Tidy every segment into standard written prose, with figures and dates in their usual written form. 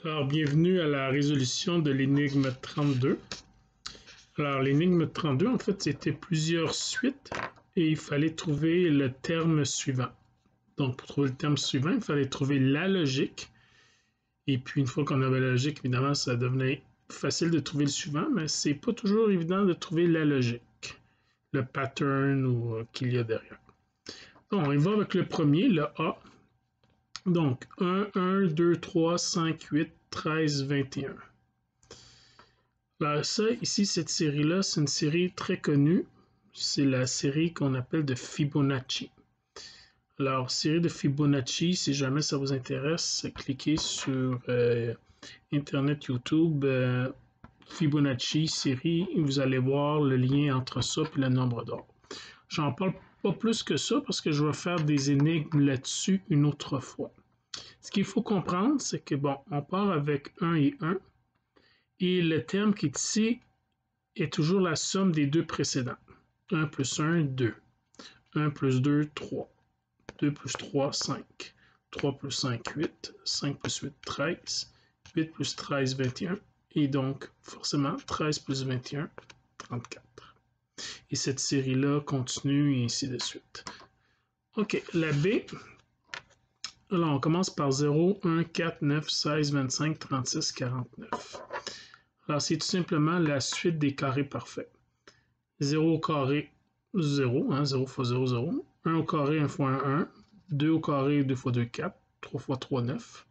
Alors, bienvenue à la résolution de l'énigme 32. Alors, l'énigme 32, en fait, c'était plusieurs suites et il fallait trouver le terme suivant. Donc, pour trouver le terme suivant, il fallait trouver la logique. Et puis, une fois qu'on avait la logique, évidemment, ça devenait facile de trouver le suivant, mais c'est pas toujours évident de trouver la logique, le pattern ou qu'il y a derrière. Donc, on y va avec le premier, le A. Donc, 1, 1, 2, 3, 5, 8, 13, 21. Alors ça, ici, cette série-là, c'est une série très connue. C'est la série qu'on appelle de Fibonacci. Alors, série de Fibonacci, si jamais ça vous intéresse, cliquez sur Internet, YouTube, Fibonacci série, et vous allez voir le lien entre ça et le nombre d'or. J'en parle pas plus que ça parce que je vais faire des énigmes là-dessus une autre fois. Ce qu'il faut comprendre, c'est que, bon, on part avec 1 et 1, et le terme qui est ici est toujours la somme des deux précédents. 1 plus 1, 2. 1 plus 2, 3. 2 plus 3, 5. 3 plus 5, 8. 5 plus 8, 13. 8 plus 13, 21. Et donc, forcément, 13 plus 21, 34. Et cette série-là continue et ainsi de suite. OK, la B. Alors, on commence par 0, 1, 4, 9, 16, 25, 36, 49. Alors, c'est tout simplement la suite des carrés parfaits. 0 au carré, 0, hein, 0 fois 0, 0. 1 au carré, 1 fois 1, 1. 2 au carré, 2 fois 2, 4. 3 fois 3, 9.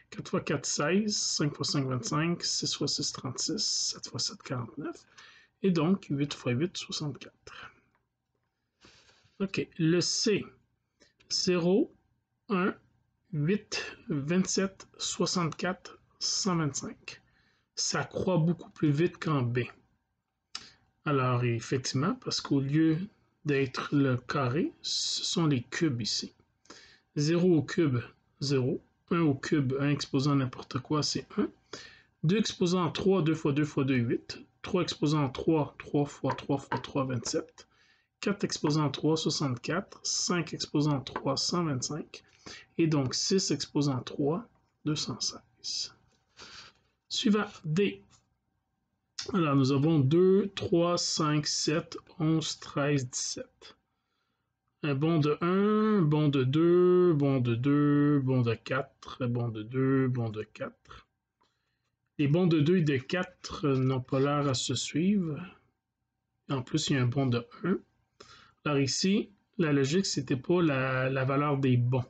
4 fois 4, 16. 5 fois 5, 25. 6 fois 6, 36. 7 fois 7, 49. Et donc, 8 fois 8, 64. OK, le C. 0, 1, 8, 27, 64, 125. Ça croît beaucoup plus vite qu'en B. Alors, effectivement, parce qu'au lieu d'être le carré, ce sont les cubes ici. 0 au cube, 0. 1 au cube, 1 exposant n'importe quoi, c'est 1. 2 exposant 3, 2 fois 2 fois 2, 8. 3 exposant 3, 3 fois 3 fois 3, 27. 4 exposant 3, 64. 5 exposant 3, 125. Et donc 6 exposant 3, 216. Suivant, D. Alors, nous avons 2, 3, 5, 7, 11, 13, 17. Un bond de 1, bond de 2, bond de 2, bond de 4, bond de 2, bond de 4. Les bonds de 2 et de 4 n'ont pas l'air à se suivre. En plus, il y a un bond de 1. Alors ici, la logique, c'était pas la valeur des bonds.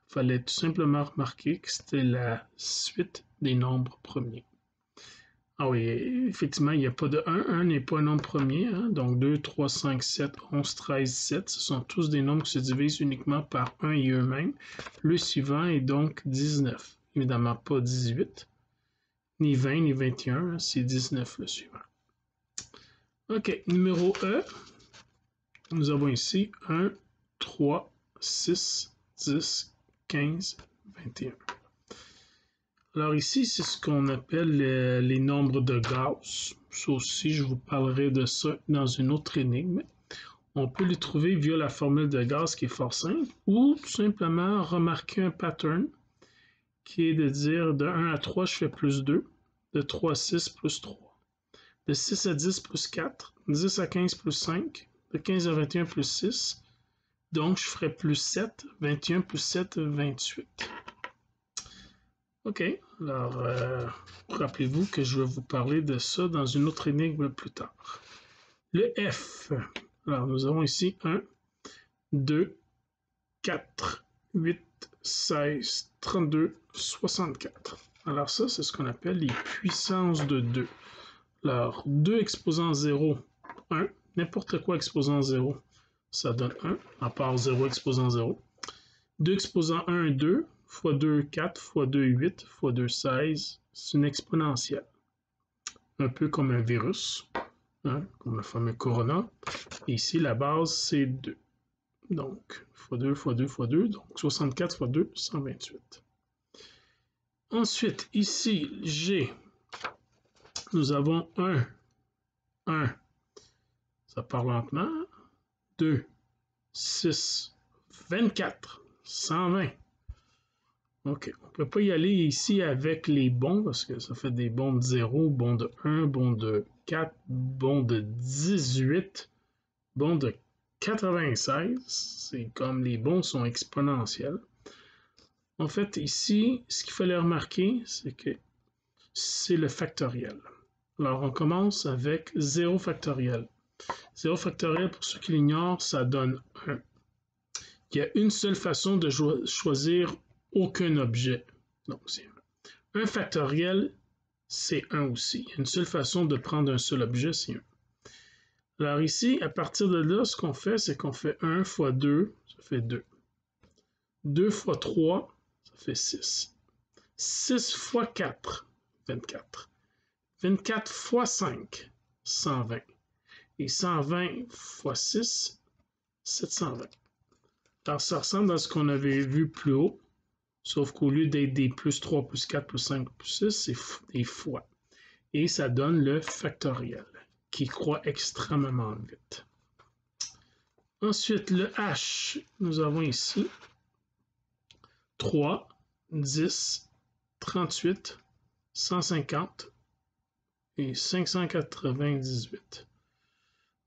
Il fallait tout simplement remarquer que c'était la suite des nombres premiers. Ah oui, effectivement, il n'y a pas de 1. 1 n'est pas un nombre premier. Hein? Donc 2, 3, 5, 7, 11, 13, 17. Ce sont tous des nombres qui se divisent uniquement par 1 et eux-mêmes. Le suivant est donc 19. Évidemment, pas 18, ni 20, ni 21. C'est 19 le suivant. OK, numéro E. Nous avons ici 1, 3, 6, 10, 15, 21. Alors ici, c'est ce qu'on appelle les nombres de Gauss. Ça aussi, je vous parlerai de ça dans une autre énigme. On peut les trouver via la formule de Gauss qui est fort simple, ou tout simplement remarquer un pattern qui est de dire de 1 à 3, je fais plus 2, de 3 à 6, plus 3, de 6 à 10, plus 4, 10 à 15, plus 5, de 15 à 21, plus 6, donc je ferai plus 7, 21 plus 7, 28. OK, alors rappelez-vous que je vais vous parler de ça dans une autre énigme plus tard. Le F. Alors nous avons ici 1, 2, 4, 8, 16, 32, 64. Alors ça, c'est ce qu'on appelle les puissances de 2. Alors 2 exposant 0, 1. N'importe quoi exposant 0, ça donne 1, à part 0 exposant 0. 2 exposant 1, 2. Fois 2, 4, fois 2, 8, fois 2, 16, c'est une exponentielle. Un peu comme un virus, hein, comme le fameux corona. Et ici, la base, c'est 2. Donc, fois 2, fois 2, fois 2, donc 64 fois 2, 128. Ensuite, ici, G, nous avons 1, 1, ça part lentement, 2, 6, 24, 120. OK. On ne peut pas y aller ici avec les bons parce que ça fait des bons de 0, bons de 1, bons de 4, bons de 18, bons de 96. C'est comme les bons sont exponentiels. En fait, ici, ce qu'il fallait remarquer, c'est que c'est le factoriel. Alors, on commence avec 0 factoriel. 0 factoriel, pour ceux qui l'ignorent, ça donne 1. Il y a une seule façon de choisir aucun objet. Donc, c'est 1. 1 factoriel, c'est 1 aussi. Il y a une seule façon de prendre un seul objet, c'est 1. Alors ici, à partir de là, ce qu'on fait, c'est qu'on fait 1 fois 2, ça fait 2. 2 fois 3, ça fait 6. 6 fois 4, 24. 24 fois 5, 120. Et 120 fois 6, 720. Alors, ça ressemble à ce qu'on avait vu plus haut, sauf qu'au lieu d'être des plus 3, plus 4, plus 5, plus 6, c'est des fois. Et ça donne le factoriel, qui croît extrêmement vite. Ensuite, le H, nous avons ici 3, 10, 38, 150 et 598.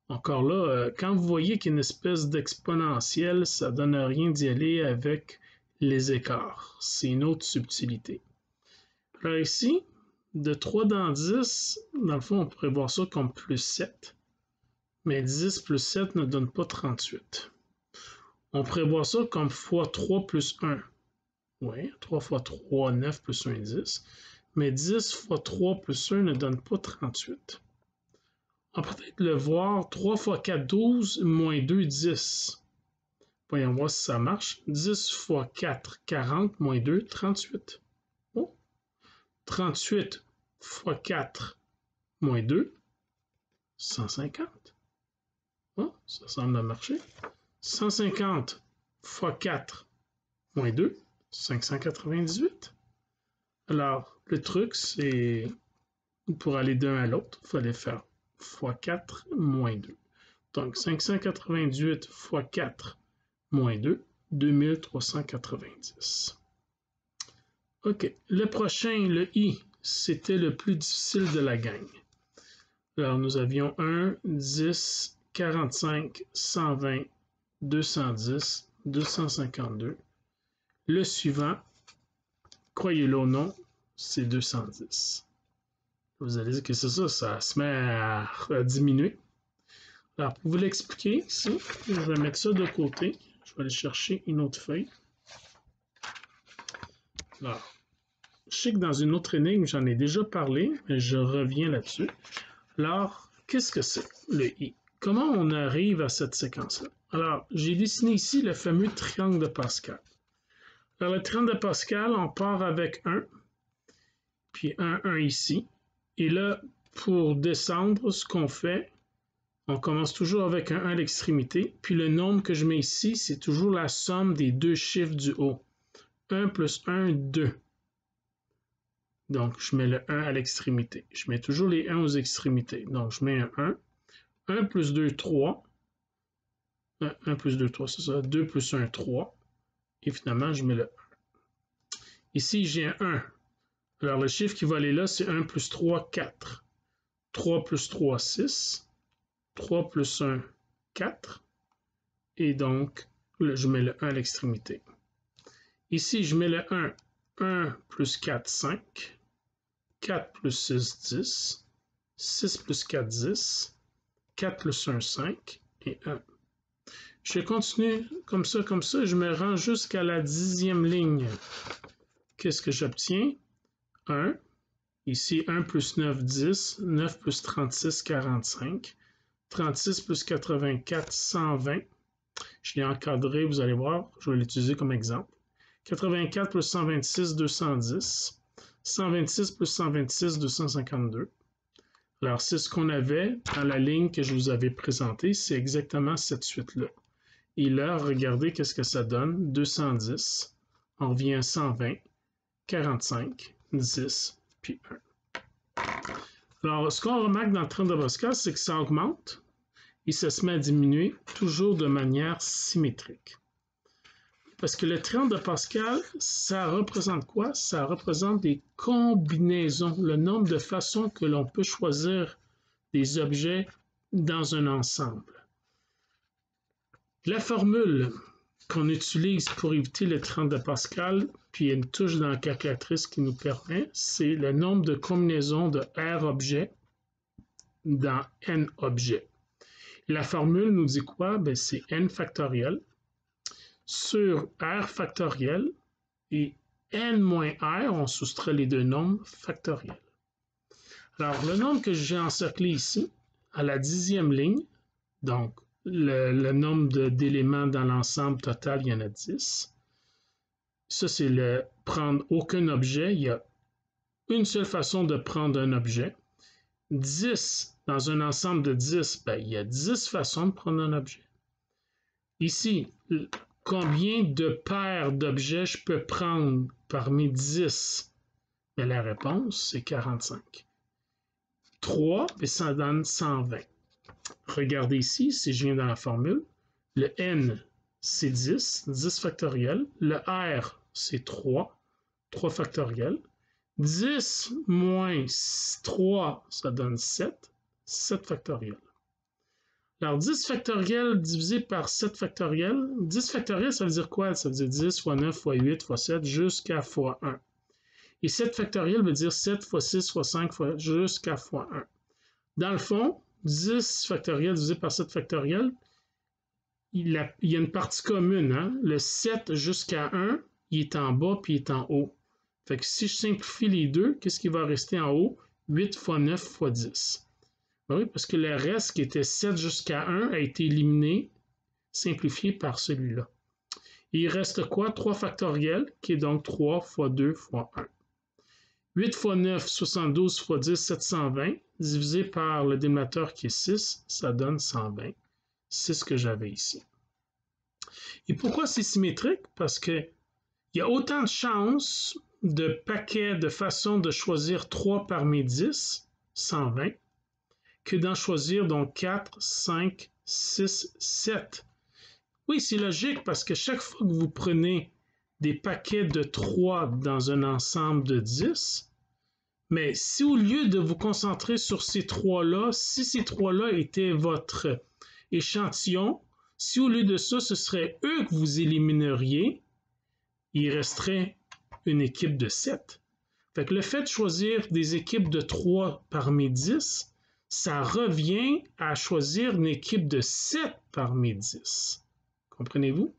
Encore là, quand vous voyez qu'il y a une espèce d'exponentielle, ça ne donne rien d'y aller avec les écarts. C'est une autre subtilité. Alors ici, de 3 dans 10, dans le fond, on pourrait voir ça comme plus 7. Mais 10 plus 7 ne donne pas 38. On pourrait voir ça comme fois 3 plus 1. Oui, 3 fois 3, 9 plus 1, 10. Mais 10 fois 3 plus 1 ne donne pas 38. On peut peut-être le voir 3 fois 4, 12, moins 2, 10. Voyons voir si ça marche. 10 fois 4, 40, moins 2, 38. Oh. 38 fois 4, moins 2, 150. Oh, ça semble marcher. 150 fois 4, moins 2, 598. Alors, le truc, c'est pour aller d'un à l'autre, il fallait faire fois 4 moins 2. Donc, 598 fois 4 moins 2, 2390. OK. Le prochain, le I, c'était le plus difficile de la gang. Alors, nous avions 1, 10, 45, 120, 210, 252. Le suivant, croyez-le ou non, c'est 210. Vous allez dire que c'est ça, ça se met à diminuer. Alors, pour vous l'expliquer, ici, je vais mettre ça de côté. Je vais aller chercher une autre feuille. Alors, je sais que dans une autre énigme, j'en ai déjà parlé, mais je reviens là-dessus. Alors, qu'est-ce que c'est, le I? Comment on arrive à cette séquence-là? Alors, j'ai dessiné ici le fameux triangle de Pascal. Alors, le triangle de Pascal, on part avec 1, puis 1 ici. Et là, pour descendre, ce qu'on fait, on commence toujours avec un 1 à l'extrémité, puis le nombre que je mets ici, c'est toujours la somme des deux chiffres du haut. 1 plus 1, 2. Donc, je mets le 1 à l'extrémité. Je mets toujours les 1 aux extrémités. Donc, je mets un 1. 1 plus 2, 3. 1 plus 2, 3, c'est ça. 2 plus 1, 3. Et finalement, je mets le 1. Ici, j'ai un 1. Alors, le chiffre qui va aller là, c'est 1 plus 3, 4. 3 plus 3, 6. 3 plus 1, 4. Et donc, là, je mets le 1 à l'extrémité. Ici, je mets le 1. 1 plus 4, 5. 4 plus 6, 10. 6 plus 4, 10. 4 plus 1, 5. Et 1. Je continue comme ça, je me rends jusqu'à la 10e ligne. Qu'est-ce que j'obtiens? 1. Ici, 1 plus 9, 10. 9 plus 36, 45. 36 plus 84, 120. Je l'ai encadré, vous allez voir, je vais l'utiliser comme exemple. 84 plus 126, 210. 126 plus 126, 252. Alors, c'est ce qu'on avait dans la ligne que je vous avais présentée. C'est exactement cette suite-là. Et là, regardez qu'est-ce que ça donne. 210. On revient à 120. 45. 10. Puis 1. Alors, ce qu'on remarque dans le triangle de Pascal, c'est que ça augmente et ça se met à diminuer toujours de manière symétrique. Parce que le triangle de Pascal, ça représente quoi? Ça représente des combinaisons, le nombre de façons que l'on peut choisir des objets dans un ensemble. La formule qu'on utilise pour éviter le triangle de Pascal, puis il y a une touche dans la calculatrice qui nous permet, c'est le nombre de combinaisons de R objets dans N objets. La formule nous dit quoi? Ben, c'est N factoriel sur R factoriel et N moins R, on soustrait les deux nombres factoriels. Alors, le nombre que j'ai encerclé ici, à la 10e ligne, donc le nombre d'éléments dans l'ensemble total, il y en a 10. Ça, c'est le prendre aucun objet. Il y a une seule façon de prendre un objet. 10, dans un ensemble de 10, ben, il y a 10 façons de prendre un objet. Ici, combien de paires d'objets je peux prendre parmi 10? Ben, la réponse, c'est 45. 3, ben, ça donne 120. Regardez ici, si je viens dans la formule, le N, c'est 10, 10 factoriel. Le R, c'est 3, 3 factoriel. 10 moins 3, ça donne 7, 7 factoriel. Alors, 10 factoriel divisé par 7 factoriel, 10 factoriel, ça veut dire quoi? Ça veut dire 10 fois 9 fois 8 fois 7 jusqu'à fois 1. Et 7 factoriel veut dire 7 fois 6 fois 5 fois jusqu'à fois 1. Dans le fond, 10 factoriel divisé par 7 factoriel, il y a une partie commune. Hein? Le 7 jusqu'à 1, il est en bas puis il est en haut. Fait que si je simplifie les deux, qu'est-ce qui va rester en haut? 8 fois 9 fois 10. Ben oui, parce que le reste qui était 7 jusqu'à 1 a été éliminé, simplifié par celui-là. Il reste quoi? 3 factoriel, qui est donc 3 fois 2 fois 1. 8 fois 9, 72 fois 10, 720, divisé par le dénominateur qui est 6, ça donne 120. C'est ce que j'avais ici. Et pourquoi c'est symétrique? Parce qu'il y a autant de chances de paquets de façon de choisir 3 parmi 10, 120, que d'en choisir donc 4, 5, 6, 7. Oui, c'est logique parce que chaque fois que vous prenez des paquets de 3 dans un ensemble de 10, mais si au lieu de vous concentrer sur ces 3-là, si ces 3-là étaient votre échantillon, si au lieu de ça, ce serait eux que vous élimineriez, il resterait une équipe de 7. Fait que le fait de choisir des équipes de 3 parmi 10, ça revient à choisir une équipe de 7 parmi 10. Comprenez-vous?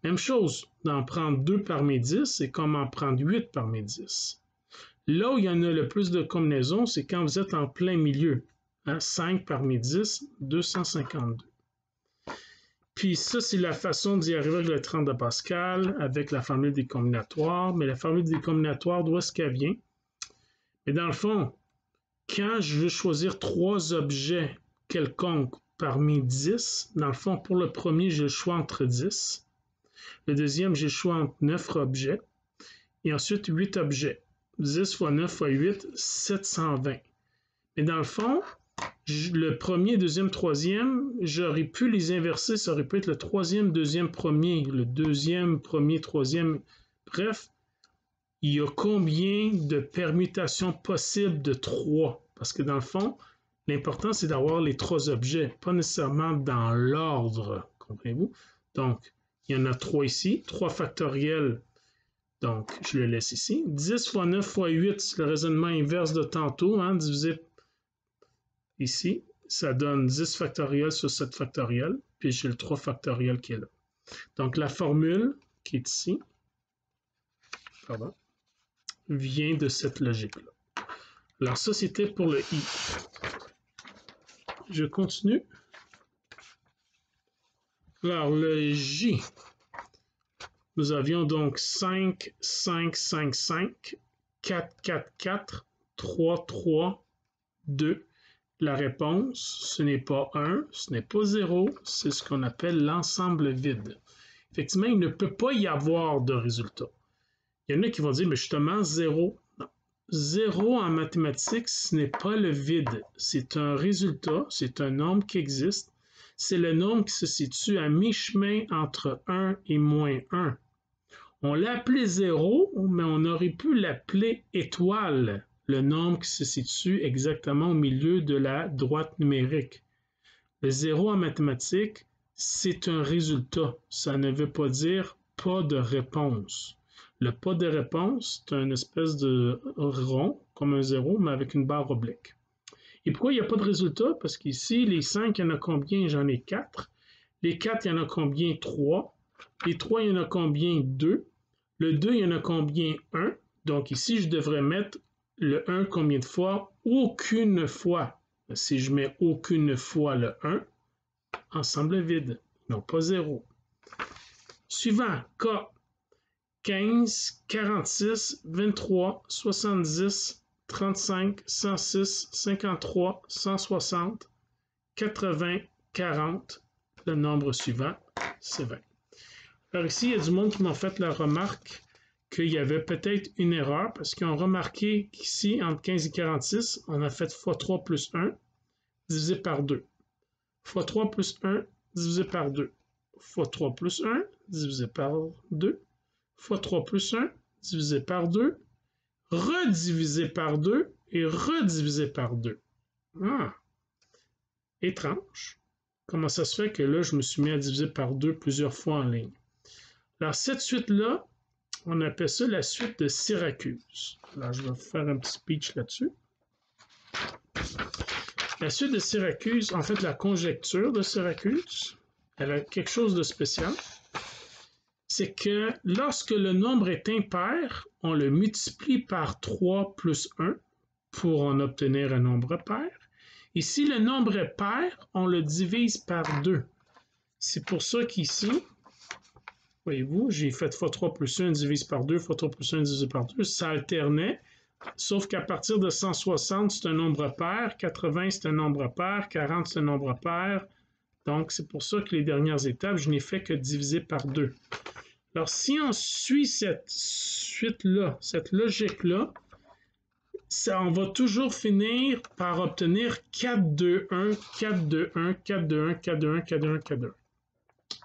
Même chose, d'en prendre 2 parmi 10, c'est comme en prendre 8 parmi 10. Là où il y en a le plus de combinaisons, c'est quand vous êtes en plein milieu. Hein? 5 parmi 10, 252. Puis ça, c'est la façon d'y arriver avec le triangle de Pascal, avec la formule des combinatoires. Mais la formule des combinatoires, d'où est-ce qu'elle vient? Mais dans le fond, quand je veux choisir 3 objets quelconques parmi 10, dans le fond, pour le premier, j'ai le choix entre 10. Le deuxième, j'ai le choix entre 9 objets. Et ensuite, 8 objets. 10 fois 9 fois 8, 720. Mais dans le fond, le premier, deuxième, troisième, j'aurais pu les inverser. Ça aurait pu être le troisième, deuxième, premier, le deuxième, premier, troisième. Bref, il y a combien de permutations possibles de 3? Parce que dans le fond, l'important, c'est d'avoir les 3 objets, pas nécessairement dans l'ordre. Comprenez-vous? Donc, il y en a 3 ici, 3 factoriels. Donc, je le laisse ici. 10 fois 9 fois 8, c'est le raisonnement inverse de tantôt, hein, divisé ici. Ça donne 10 factoriel sur 7 factoriel, puis j'ai le 3 factoriel qui est là. Donc, la formule qui est ici, vient de cette logique-là. Alors, ça, c'était pour le I. Je continue. Alors, le J. Nous avions donc 5, 5, 5, 5, 4, 4, 4, 3, 3, 2. La réponse, ce n'est pas 1, ce n'est pas 0, c'est ce qu'on appelle l'ensemble vide. Effectivement, il ne peut pas y avoir de résultat. Il y en a qui vont dire, mais justement, 0. Non. 0 en mathématiques, ce n'est pas le vide. C'est un résultat, c'est un nombre qui existe. C'est le nombre qui se situe à mi-chemin entre 1 et moins 1. On l'a appelé 0, mais on aurait pu l'appeler étoile, le nombre qui se situe exactement au milieu de la droite numérique. Le 0 en mathématiques, c'est un résultat. Ça ne veut pas dire pas de réponse. Le pas de réponse, c'est une espèce de rond, comme un 0, mais avec une barre oblique. Et pourquoi il n'y a pas de résultat? Parce qu'ici, les 5, il y en a combien? J'en ai 4. Les 4, il y en a combien? 3. Les 3, il y en a combien? 2. Le 2, il y en a combien? 1. Donc ici, je devrais mettre le 1 combien de fois? Aucune fois. Si je mets aucune fois le 1, ensemble vide, non pas 0. Suivant, K. 15, 46, 23, 70, 35, 106, 53, 160, 80, 40. Le nombre suivant, c'est 20. Alors ici, il y a du monde qui m'ont fait la remarque qu'il y avait peut-être une erreur parce qu'ils ont remarqué qu'ici, entre 15 et 46, on a fait x3 plus 1 divisé par 2. x3 plus 1 divisé par 2. x3 plus 1 divisé par 2. x3 plus 1 divisé par 2. Redivisé par 2 et redivisé par 2. Ah! Étrange. Comment ça se fait que là, je me suis mis à diviser par 2 plusieurs fois en ligne? Alors, cette suite-là, on appelle ça la suite de Syracuse. Alors, je vais faire un petit speech là-dessus. La suite de Syracuse, en fait, la conjecture de Syracuse, elle a quelque chose de spécial. C'est que lorsque le nombre est impair, on le multiplie par 3 plus 1 pour en obtenir un nombre pair. Et si le nombre est pair, on le divise par 2. C'est pour ça qu'ici, voyez-vous, j'ai fait x3 plus 1 divise par 2, x3 plus 1 divisé par 2, ça alternait, sauf qu'à partir de 160, c'est un nombre pair, 80, c'est un nombre pair, 40, c'est un nombre pair. Donc, c'est pour ça que les dernières étapes, je n'ai fait que diviser par 2. Alors, si on suit cette suite-là, cette logique-là, on va toujours finir par obtenir 4, 2, 1, 4, 2, 1, 4, 2, 1, 4, 2, 1, 4, 2, 1, 4, 2,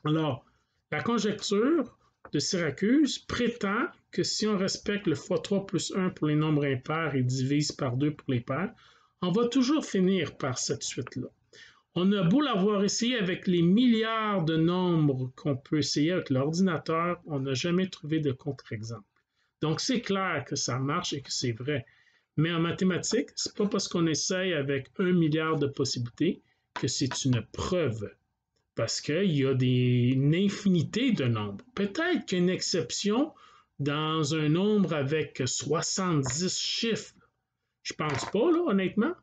1. Alors, la conjecture de Syracuse prétend que si on respecte le x3 plus 1 pour les nombres impairs et divise par 2 pour les pairs, on va toujours finir par cette suite-là. On a beau l'avoir essayé avec les milliards de nombres qu'on peut essayer avec l'ordinateur, on n'a jamais trouvé de contre-exemple. Donc, c'est clair que ça marche et que c'est vrai. Mais en mathématiques, c'est pas parce qu'on essaye avec 1 milliard de possibilités que c'est une preuve. Parce qu'il y a une infinité de nombres. Peut-être qu'il y a une exception dans un nombre avec 70 chiffres. Je pense pas, là, honnêtement.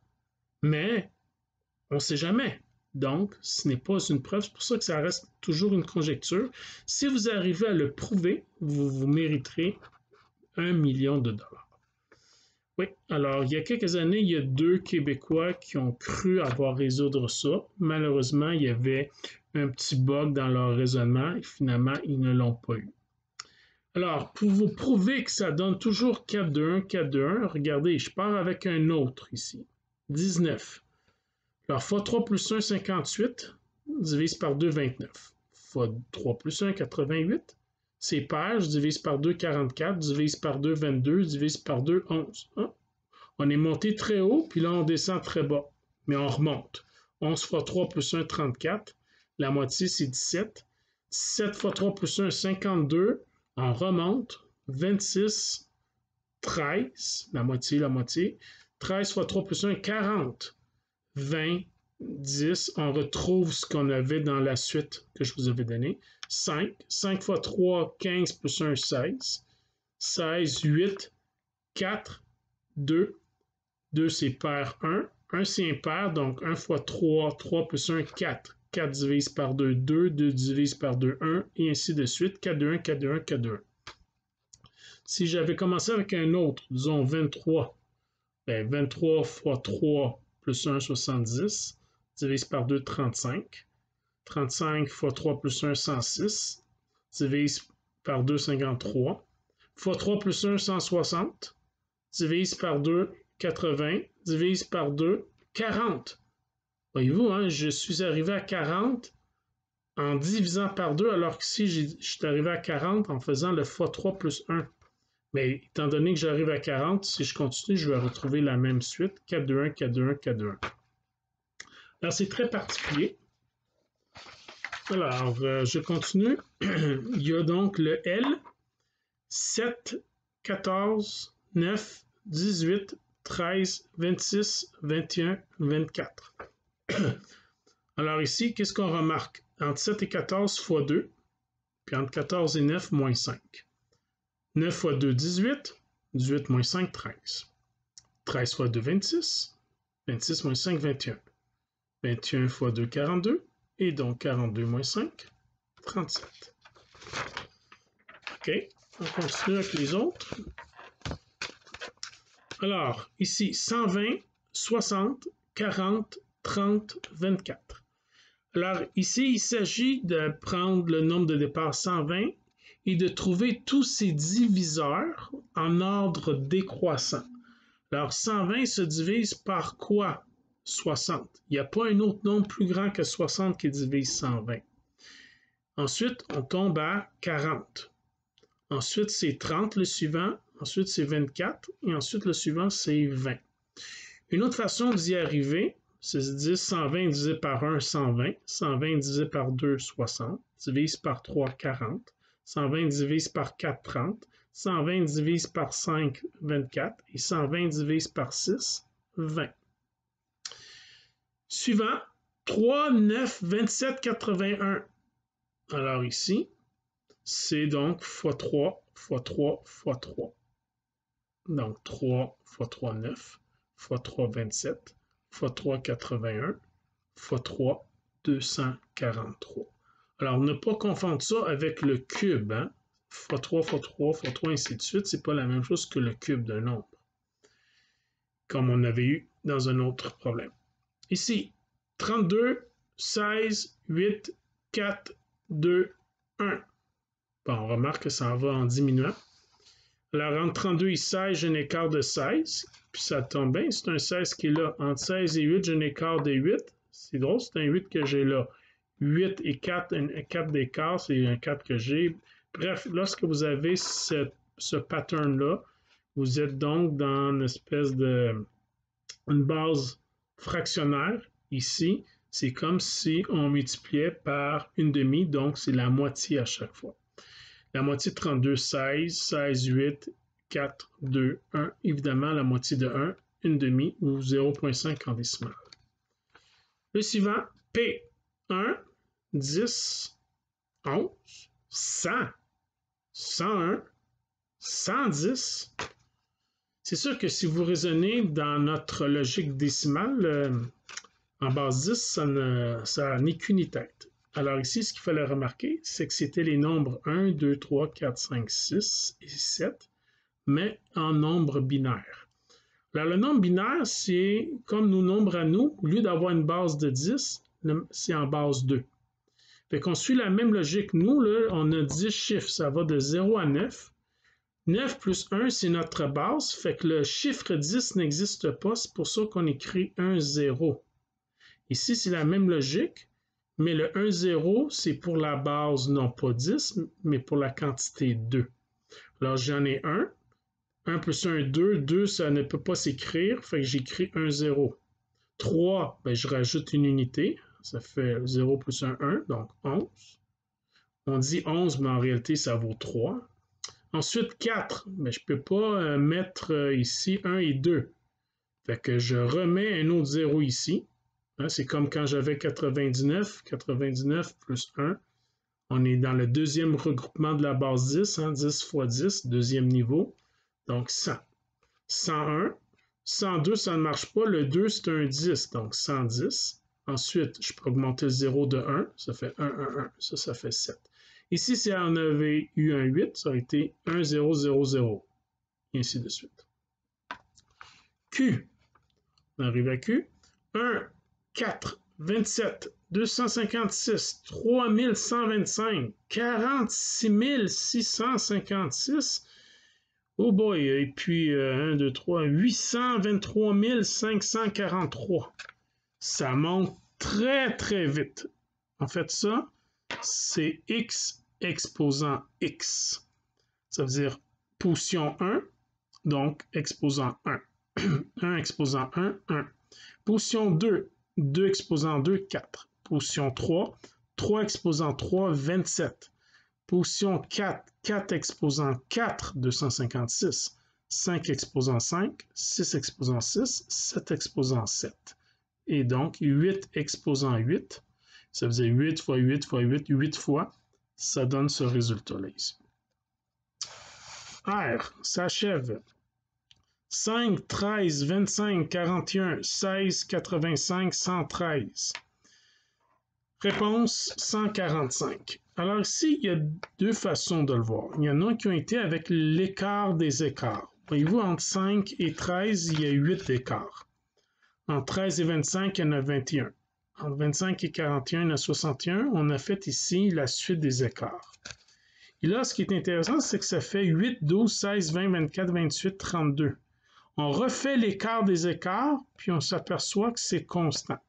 Mais on ne sait jamais. Donc, ce n'est pas une preuve. C'est pour ça que ça reste toujours une conjecture. Si vous arrivez à le prouver, vous mériterez 1 million de dollars. Oui, alors il y a quelques années, il y a 2 Québécois qui ont cru avoir résoudre ça. Malheureusement, il y avait un petit bug dans leur raisonnement et finalement, ils ne l'ont pas eu. Alors, pour vous prouver que ça donne toujours 4 de 1, 4 de 1, regardez, je pars avec un autre ici. 19. Alors, x3 plus 1, 58, divise par 2, 29. x3 plus 1, 88. C'est pair, je divise par 2, 44, divise par 2, 22, divise par 2, 11. Ah, on est monté très haut, puis là, on descend très bas. Mais on remonte. 11 fois 3 plus 1, 34. La moitié, c'est 17. 17 fois 3 plus 1, 52. On remonte. 26, 13. La moitié, la moitié. 13 fois 3 plus 1, 40. 20, 10, on retrouve ce qu'on avait dans la suite que je vous avais donnée. 5, 5 fois 3, 15 plus 1, 16. 16, 8, 4, 2. 2, c'est pair 1. 1, c'est impair, donc 1 fois 3, 3 plus 1, 4. 4 divise par 2, 2. 2 divise par 2, 1. Et ainsi de suite. 4, 2, 1, 4, 2, 1, 4, 2, 1. Si j'avais commencé avec un autre, disons 23, 23 fois 3 plus 1, 70, divise par 2, 35. 35 fois 3 plus 1, 106, divise par 2, 53. Fois 3 plus 1, 160, divise par 2, 80, divise par 2, 40. Voyez-vous, hein, je suis arrivé à 40 en divisant par 2, alors qu'ici, je suis arrivé à 40 en faisant le x3 plus 1. Mais étant donné que j'arrive à 40, si je continue, je vais retrouver la même suite. 4, 2, 1, 4, 2, 1, 4, 2, 1. Alors, c'est très particulier. Alors, je continue. Il y a donc le L, 7, 14, 9, 18, 13, 26, 21, 24. Alors ici, qu'est-ce qu'on remarque? Entre 7 et 14 fois 2, puis entre 14 et 9, moins 5. 9 fois 2, 18. 18 moins 5, 13. 13 fois 2, 26. 26 moins 5, 21. 21 fois 2, 42. Et donc 42 moins 5, 37. OK, on continue avec les autres. Alors, ici, 120, 60, 40, 30, 24. Alors, ici, il s'agit de prendre le nombre de départ 120 et de trouver tous ces diviseurs en ordre décroissant. Alors, 120 se divise par quoi? 60. Il n'y a pas un autre nombre plus grand que 60 qui divise 120. Ensuite, on tombe à 40. Ensuite, c'est 30 le suivant. Ensuite, c'est 24. Et ensuite, le suivant, c'est 20. Une autre façon d'y arriver, c'est de dire 120 divisé par 1, 120. 120 divisé par 2, 60. Divise par 3, 40. 120 divise par 4, 30. 120 divise par 5, 24. Et 120 divise par 6, 20. Suivant, 3, 9, 27, 81. Alors ici, c'est donc x3, x3, x3. Donc 3 x 3, 9, x 3, 27, x 3, 81, x 3, 243. Alors, ne pas confondre ça avec le cube. Hein? x3, x3, x3, ainsi de suite, c'est pas la même chose que le cube d'un nombre, comme on avait eu dans un autre problème. Ici, 32, 16, 8, 4, 2, 1. Bon, on remarque que ça en va en diminuant. Alors, entre 32 et 16, j'ai un écart de 16. Puis ça tombe bien, c'est un 16 qui est là. Entre 16 et 8, j'ai un écart de 8. C'est drôle, c'est un 8 que j'ai là. 8 et 4, un 4 d'écart, c'est un 4 que j'ai. Bref, lorsque vous avez ce pattern-là, vous êtes donc dans une espèce de une base fractionnaire. Ici, c'est comme si on multipliait par une demi, donc c'est la moitié à chaque fois. La moitié de 32, 16, 16, 8, 4, 2, 1. Évidemment, la moitié de 1, une demi ou 0,5 en décimal. Le suivant, P. 1, 10, 11, 100, 101, 110. C'est sûr que si vous raisonnez dans notre logique décimale, en base 10, ça n'est qu'une tête. Alors ici, ce qu'il fallait remarquer, c'est que c'était les nombres 1, 2, 3, 4, 5, 6 et 7, mais en nombre binaire. Alors le nombre binaire, c'est comme nos nombres à nous, au lieu d'avoir une base de 10, c'est en base 2. Fait qu'on suit la même logique. Nous, là, on a 10 chiffres, ça va de 0 à 9. 9 plus 1, c'est notre base, fait que le chiffre 10 n'existe pas, c'est pour ça qu'on écrit 1, 0. Ici, c'est la même logique, mais le 1, 0, c'est pour la base, non pas 10, mais pour la quantité 2. Alors, j'en ai 1. 1 plus 1, 2. 2, ça ne peut pas s'écrire, fait que j'écris 1, 0. 3, ben, je rajoute une unité. Ça fait 0 plus 1, 1, donc 11. On dit 11, mais en réalité, ça vaut 3. Ensuite, 4, mais je ne peux pas mettre ici 1 et 2. Fait que je remets un autre 0 ici. Hein, c'est comme quand j'avais 99. 99 plus 1. On est dans le deuxième regroupement de la base 10. Hein, 10 fois 10, deuxième niveau. Donc 100. 101. 102, ça ne marche pas. Le 2, c'est un 10. Donc 110. Ensuite, je peux augmenter le 0 de 1. Ça fait 1, 1, 1. Ça fait 7. Ici, si on avait eu un 8, ça aurait été 1, 0, 0, 0. Et ainsi de suite. Q. On arrive à Q. 1, 4, 27, 256, 3125, 46 656. Oh boy. Et puis 1, 2, 3, 823 543. Ça monte très, très vite. En fait, ça, c'est x exposant x. Ça veut dire position 1, donc exposant 1. 1 exposant 1, 1. Position 2, 2 exposant 2, 4. Position 3, 3 exposant 3, 27. Position 4, 4 exposant 4, 256. 5 exposant 5, 6 exposant 6, 7 exposant 7. Et donc 8 exposant 8. Ça veut dire 8 fois 8 fois 8, 8 fois. Ça donne ce résultat-là ici. R s'achève. 5, 13, 25, 41, 16, 85, 113. Réponse 145. Alors ici, il y a deux façons de le voir. Il y en a qui ont été avec l'écart des écarts. Voyez-vous, entre 5 et 13, il y a 8 d'écart. Entre 13 et 25, il y en a 21. Entre 25 et 41, il y en a 61. On a fait ici la suite des écarts. Et là, ce qui est intéressant, c'est que ça fait 8, 12, 16, 20, 24, 28, 32. On refait l'écart des écarts, puis on s'aperçoit que c'est constant.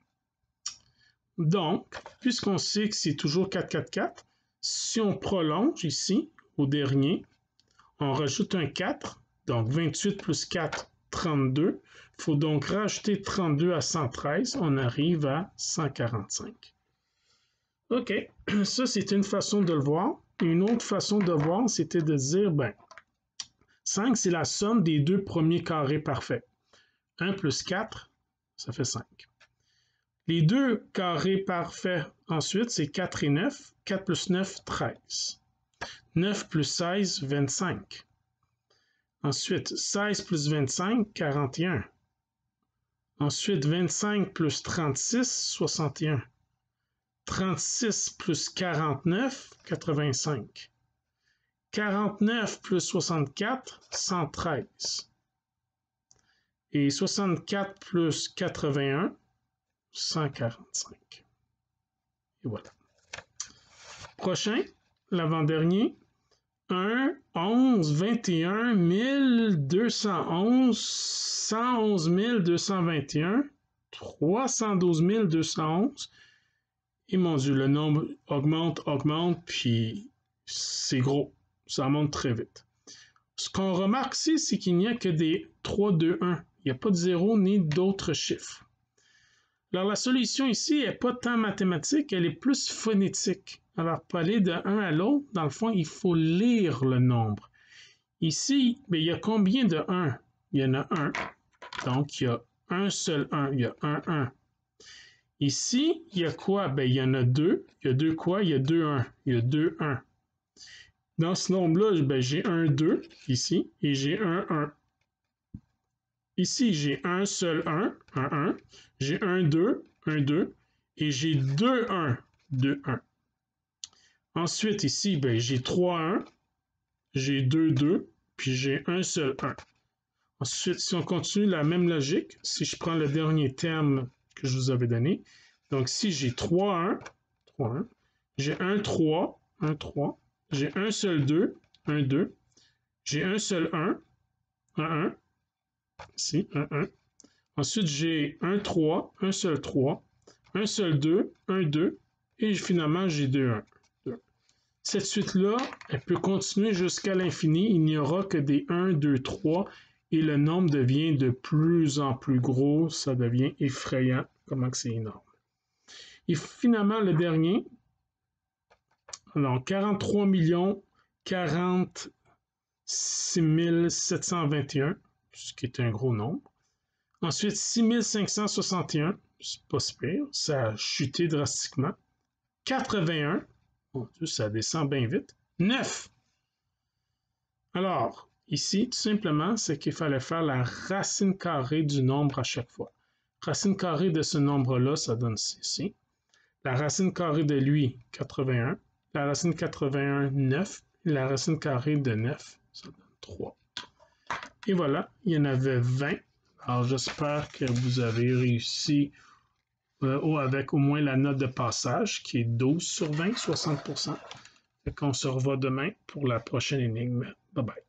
Donc, puisqu'on sait que c'est toujours 4, 4, 4, si on prolonge ici, au dernier, on rajoute un 4, donc 28 plus 4, 32. Il faut donc rajouter 32 à 113, on arrive à 145. OK, ça c'est une façon de le voir. Une autre façon de voir, c'était de dire, 5 c'est la somme des deux premiers carrés parfaits. 1 plus 4, ça fait 5. Les deux carrés parfaits ensuite, c'est 4 et 9. 4 plus 9, 13. 9 plus 16, 25. Ensuite, 16 plus 25, 41. Ensuite, 25 plus 36, 61. 36 plus 49, 85. 49 plus 64, 113. Et 64 plus 81, 145. Et voilà. Prochain, l'avant-dernier. 1, 11, 21, 1211, 111 221, 312 211. Et mon Dieu, le nombre augmente, puis c'est gros. Ça monte très vite. Ce qu'on remarque ici, c'est qu'il n'y a que des 3, 2, 1. Il n'y a pas de 0 ni d'autres chiffres. Alors, la solution ici n'est pas tant mathématique, elle est plus phonétique. Alors, pour aller de 1 à l'autre, dans le fond, il faut lire le nombre. Ici, il y a combien de 1? Il y en a 1. Donc, il y a un seul 1. Il y a 1, 1. Ici, il y a quoi? Il y en a 2. Il y a 2 quoi? Il y a 2, 1. Il y a 2, 1. Dans ce nombre-là, j'ai un 2 ici et j'ai un 1. Ici, j'ai un seul 1, 1, 1. J'ai un 2, 1, 2. Et j'ai 2, 1, 2, 1. Ensuite, ici, j'ai 3, 1. J'ai 2, 2. Puis j'ai un seul 1. Ensuite, si on continue la même logique, si je prends le dernier terme que je vous avais donné, donc si j'ai 3, 1, 3, 1. J'ai un 3, 1, 3. J'ai un seul 2, 1, 2. J'ai un seul 1, 1, 1. Ici, 1, 1. Ensuite, j'ai un 3, un seul 3, un seul 2, 1, 2. Et finalement, j'ai 2, 1. 2. Cette suite-là, elle peut continuer jusqu'à l'infini. Il n'y aura que des 1, 2, 3. Et le nombre devient de plus en plus gros. Ça devient effrayant. Comment que c'est énorme. Et finalement, le dernier. Alors, 43 46 721, ce qui est un gros nombre. Ensuite, 6561, c'est pas si pire, ça a chuté drastiquement. 81, mon Dieu, ça descend bien vite. 9. Alors, ici, tout simplement, c'est qu'il fallait faire la racine carrée du nombre à chaque fois. Racine carrée de ce nombre-là, ça donne ici. La racine carrée de lui, 81. La racine 81, 9. Et la racine carrée de 9, ça donne 3. Et voilà, il y en avait 20. Alors, j'espère que vous avez réussi avec au moins la note de passage, qui est 12 sur 20, 60%. On se revoit demain pour la prochaine énigme. Bye bye.